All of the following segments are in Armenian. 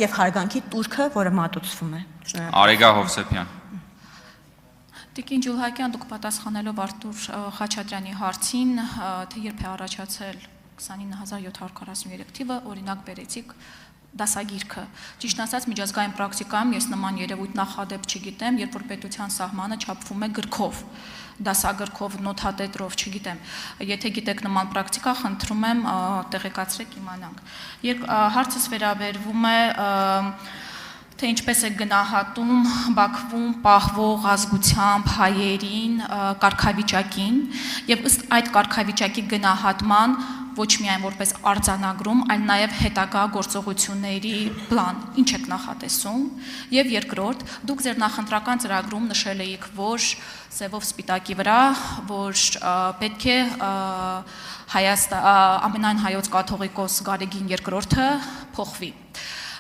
Եվ հարգանքի տուրքը, որը մատուցվում է։ Արեգա Հովսեփյան։ Տիկին Ջուլհակյան, դուք պատասխանելով Արտուր Խաչատրյանի հարցին, թե երբ է առաջացել 29743 թիվը, օրինակ բերեցիք դասագիրքը։ Ճիշտ ասած, միջազգային պրակտիկայում ես նման երևույթ նախադեպ չգիտեմ, երբ որ պետության սահմանը չափվում է գրքով, դասագրքով, նոթատետրով, չգիտեմ։ Եթե գիտեք նման պրակտիկա, խնդրում եմ տեղեկացրեք իմանանք։ Հարցս վերաբերվում է թե ինչպես է գնահատում Բաքվում պահվող ազգությամբ հայերին կարգավիճակին եւ ըստ այդ կարգավիճակի գնահատման ոչ միայն որպես արձանագրում, այլ նաև հետագա գործողությունների պլան, ինչ եք նախատեսում, եւ երկրորդ, դուք ձեր նախընտրական ծրագրում նշել էիք, որ սևով սպիտակի վրա, որ պետք է ամենայն հայոց կաթողիկոս Գարեգին II-ը փոխվի։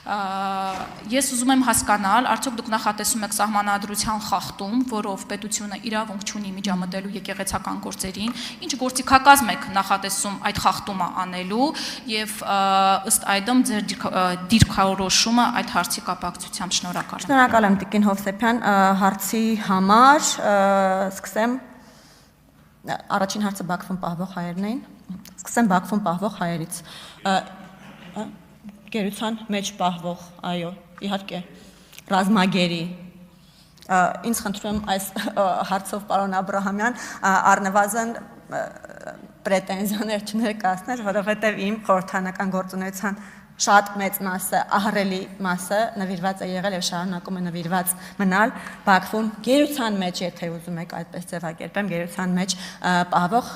Ես ուզում եմ հասկանալ, արդյոք դուք նախատեսում եք սահմանադրության խախտում, որով պետությունը իրավունք չունի միջամտելու եկեղեցական գործերին, ինչ գործիքակազմ եք նախատեսում այդ խախտումը անելու եւ ըստ այդմ ձեր դիրքորոշումը այդ հարցի կապակցությամբ շնորհակալ եմ։ Շնորհակալ եմ Տիկին Հովսեփյան հարցի համար, սկսեմ առաջին հարցը Բաքվում պահվող հայերն էին, սկսեմ Բաքվում պահվող հայերից։ Գերության մեջ պահվող, այո, իհարկե, ռազմագերի, ինձ խնդրում այս հարցով պարոն Աբրահամյան առնվազն պրետենզիաներ չներկայացներ, որովհետև իմ խորհրդարանական գործունեության շատ մեծ մասը, ահռելի մասը նվիրված է եղել եւ շարունակում է նվիրված մնալ Բաքվում գերության մեջ, եթե ուզում եք այդպես ձևակերպեմ, գերության մեջ պահվող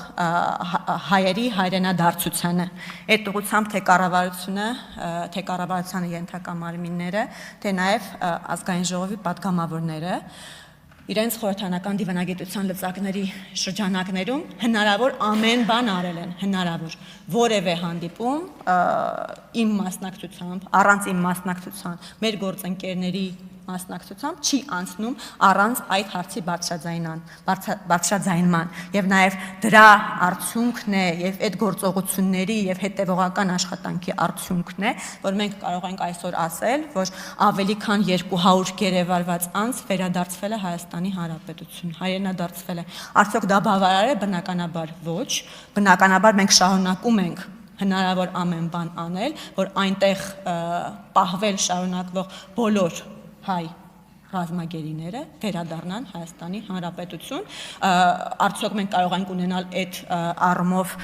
հայերի հայրենադարձությանը։ Այդ ուղղությամբ թե կառավարությունը, թե կառավարությանը ենթակա մարմինները, թե նաեւ ազգային ժողովի պատգամավորները իրենց խորհրդարանական դիվանագիտության լծակների շրջանակներում հնարավոր ամեն բան արել են, հնարավոր որևէ հանդիպում իմ մասնակցությամբ, առանց իմ մասնակցության, մեր գործընկերների մասնակցությամբ չի անցնում առանց այդ հարցի բարձրաձայնման եւ նաեւ դրա արդյունքն է եւ այդ գործողությունների եւ հետեւողական աշխատանքի արդյունքն է, որ մենք կարող ենք այսօր ասել, որ ավելի քան 200 գերեվարված անձ վերադարձվել է Հայաստանի Հանրապետություն, հայրենադարձվել է։ Արդյոք դա բավարար է? Բնականաբար ոչ, բնականաբար մենք շարունակում ենք հնարավոր ամեն բան անել, որ այնտեղ պահվել շարունակվող բոլոր հայ ռազմագերիները վերադառնան Հայաստանի Հանրապետություն, արդյոք մենք կարող ենք ունենալ այդ առումով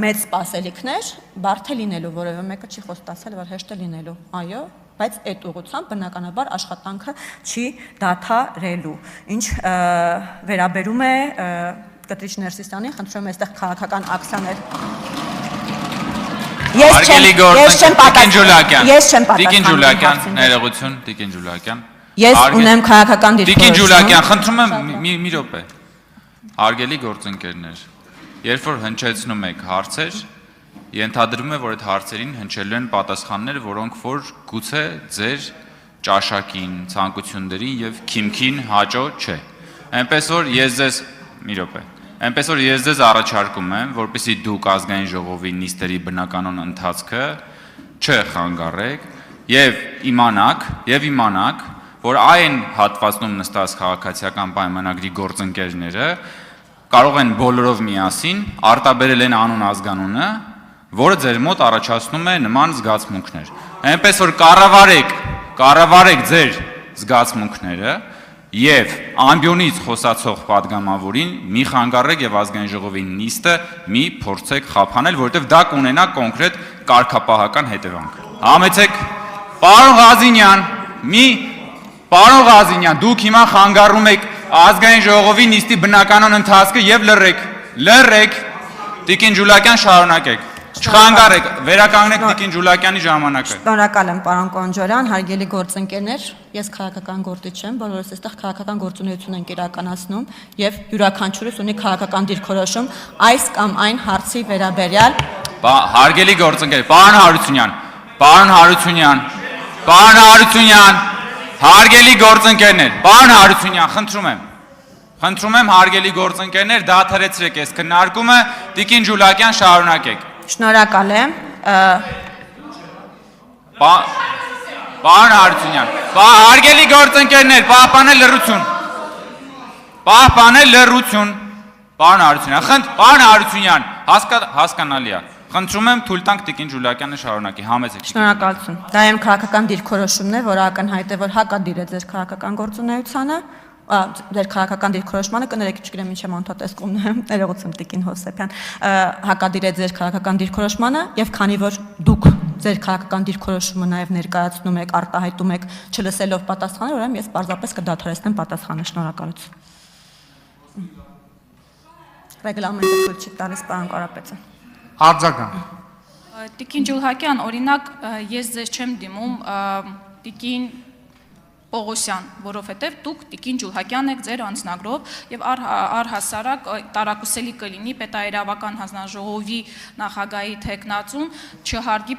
մեծ սպասելիքներ, բարդ է լինելու, որևէ մեկը չի խոստացել, որ հեշտ է լինելու, այո, բայց այդ ուղղությամբ բնականաբար աշխատանքը չի դադարելու։ Ինչ վերաբերում է Կտրիչ Ներսիսյանին, խնդրում եմ այստեղ քաղաքական ակցիաներ Տիկին Ջուլակյան, ներողություն, Տիկին Ջուլակյան։ Ես ունեմ քաղաքական դիրքորոշում։ Տիկին Ջուլակյան, խնդրում եմ մի րոպե։ Հարգելի գործընկերներ, երբ որ հնչեցնում եք հարցեր, ենթադրվում է, որ այդ հարցերին հնչելու են պատասխաններ, որոնք որ գուցե ձեր ճաշակին, ցանկություններին եւ քիմքին հաճո չէ։ Այնպես որ ես ձեզ առաջարկում եմ, որպեսզի դուք ազգային ժողովի նիստերի բնականոն ընթացքը չխանգարեք եւ իմանաք, որ այն հատվածում նստած քաղաքացիական պայմանագրի գործընկերները կարող են բոլորով միասին արտաբերել են անուն ազգանունը, որը ձեր մոտ առաջացնում է նման զգացմունքներ։ Այնպես որ կառավարեք ձեր զգացմունքները եւ ամբիոնից խոսացող падգամավորին մի խանգարեք եւ ազգային ժողովի նիստը մի փորձեք խափանել, որովհետեւ դա կունենա կոնկրետ կարգապահական հետևանք։ Համեցեք, պարոն Ղազինյան, դուք հիմա խանգարում եք ազգային ժողովի նիստի բնականon ընթացքը եւ լռեք, Տիկին Ջուլակյան, շարունակեք։ Չխանգարեք, վերականգնեք Տիկին Ջուլակյանի ժամանակը։ Շնորհակալ եմ, պարոն Կոնջորյան, հարգելի գործընկերներ, ես քաղաքական գործիչ եմ, բոլորս այստեղ քաղաքական գործունեություն ենք իրականացնում եւ յուրաքանչյուրս ունի քաղաքական դիրքորոշում այս կամ այն հարցի վերաբերյալ։ Հարգելի գործընկեր, հարգելի գործընկերներ, պարոն Հարությունյան, խնդրում եմ հարգելի գործընկերներ, դադարեցրեք այս քննարկումը, Տիկին Ջուլակյան, շարունակեք։ Շնորհակալ եմ։ Պարոն Հարությունյան, հարգելի գործընկերներ, պահպանել լռություն։ Պահպանել լռություն։ Պարոն Հարությունյան, հասկանալի է։ Խնդրում եմ թույլ տանք Տիկին Ջուլիակյանը շարունակի, համեցեք։ Շնորհակալություն։ Դա իմ քաղաքական դիրքորոշումն է, որը ակնհայտ է, որ հակադիր է ձեր քաղաքական գործունեությանը, ձեր քաղաքական դիրքորոշմանը, կներեք, չգիտեմ ինչ եմ անդրադեսկումն եմ, ներողություն Տիկին Հովսեփյան, հակադիր է ձեր քաղաքական դիրքորոշմանը, եւ քանի որ դուք ձեր քաղաքական դիրքորոշումը նաեւ ներկայացնում եք, արտահայտում եք, չլսելով պատասխանը, ուրեմն ես պարզապես կդադարեցնեմ պատասխանը, շնորհակալություն։ Ռեգլամենտը թույլ չի տալիս, պարոն Կարապետյան։ Արձագանք։ Տիկին Ջուլհակյան, օրինակ ես ձեզ չեմ դիմում Տիկին Պողոսյան, որովհետև դուք Տիկին Ջուլհակյան եք ձեր անձնագրով եւ առհասարակ տարակուսելի կլինի պետաերավական հանձնաժողովի նախագահի թեկնածուն չհարգի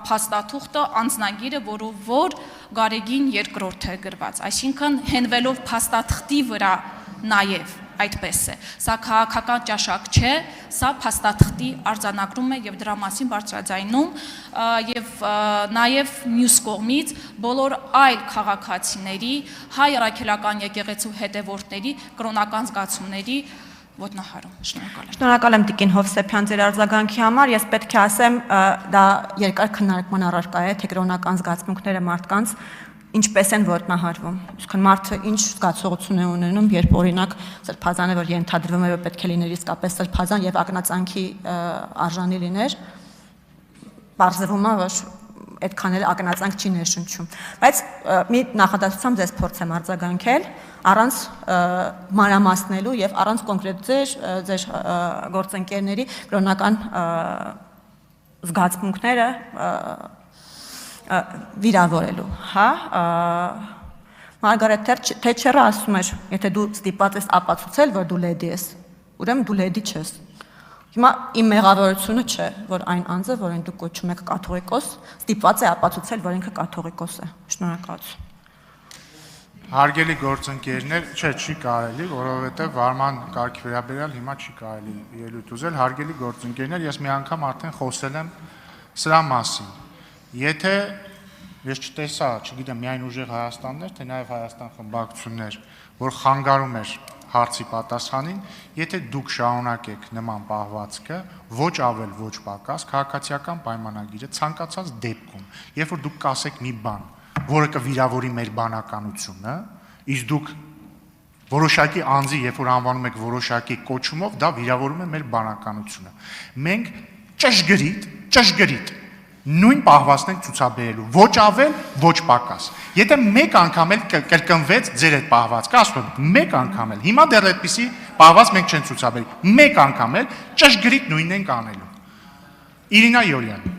փաստաթուղթը անձնագիրը, որով որ Գարեգին երկրորդ է գրված, այսինքն հենվելով փաստաթղթի վրա նաեւ այդպես է։ Սա քաղաքական ճաշակ չէ, սա փաստաթղթի արձանագրում է եւ դրա մասին բարձրաձայնում եւ նաեւ մյուս կողմից բոլոր այլ քաղաքացիների, հայ առաքելական եկեղեցու հետևորդների կրոնական զգացումների ոտնահարում։ Շնորհակալ եմ։ Շնորհակալ եմ Տիկին Հովսեփյան ձեր արձագանքի համար, ես պետք է ասեմ, դա երկար քննարկման առարկա է, թե կրոնական զգացմունքները մարդկանց ինչպես են ոտնահարվում։ Իսկ մարդը ինչ զգացողություն է ունենում, երբ օրինակ սրբազանը, որ ենթադրվում է, որ պետք է լիներ իսկապես սրբազան եւ ակնածանքի արժանի լիներ, բարձրվում է, որ այդքան էլ ակնածանք չի ներշնչում։ Բայց մի նախադասությամբ ձեզ փորձեմ արձագանքել առանց մանրամասնելու եւ առանց կոնկրետ ձեր գործընկերների կրոնական զգացմունքները վիրավորելու, հա, Մարգարետ Թետչերը ասում էր, եթե դու ստիպված ես ապացուցել, որ դու լեդի ես, ուրեմն դու լեդի չես։ Հիմա իմ մեղավորությունը չէ, որ այն անձը, որին դուք կոչում եք կաթողիկոս, ստիպված է ապացուցել, որ ինքը կաթողիկոս է։ Շնորհակալություն։ Հարգելի գործընկերներ, չի կարելի, որովհետև վարման կարգի վերաբերյալ հիմա չի կարելի ելույթ ուզել։ Հարգելի գործընկերներ, ես մի անգամ արդեն խոսել եմ սրա մասին։ Եթե ես չտեսա, չգիտեմ, միայն ուժեղ Հայաստաններ, թե նաև Հայաստան խմբակցություններ, որ խանգարում էր հարցի պատասխանին, եթե դուք շարունակեք նման պահվածքը, ոչ ավել, ոչ պակաս, քաղաքացիական պայմանագիրը ցանկացած դեպքում, երբ որ դուք կասեք մի բան, որը կվիրավորի մեր բանականությունը, իսկ դուք որոշակի անձի, երբ որ անվանում եք որոշակի կոչումով, դա վիրավորում է մեր բանականությունը։ Մենք ճշգրիտ նույն պահվածն ենք ցուցաբերելու, ոչ ավել, ոչ պակաս։ Եթե մեկ անգամ էլ կրկնվեց ձեր այդ պահվածքը, ասում եմ, մեկ անգամ էլ, հիմա դեռ այդպիսի պահված մենք չենք ցուցաբերի, մեկ անգամ էլ ճշգրիտ նույնն ենք անելու։ Իրինա Յոլյան։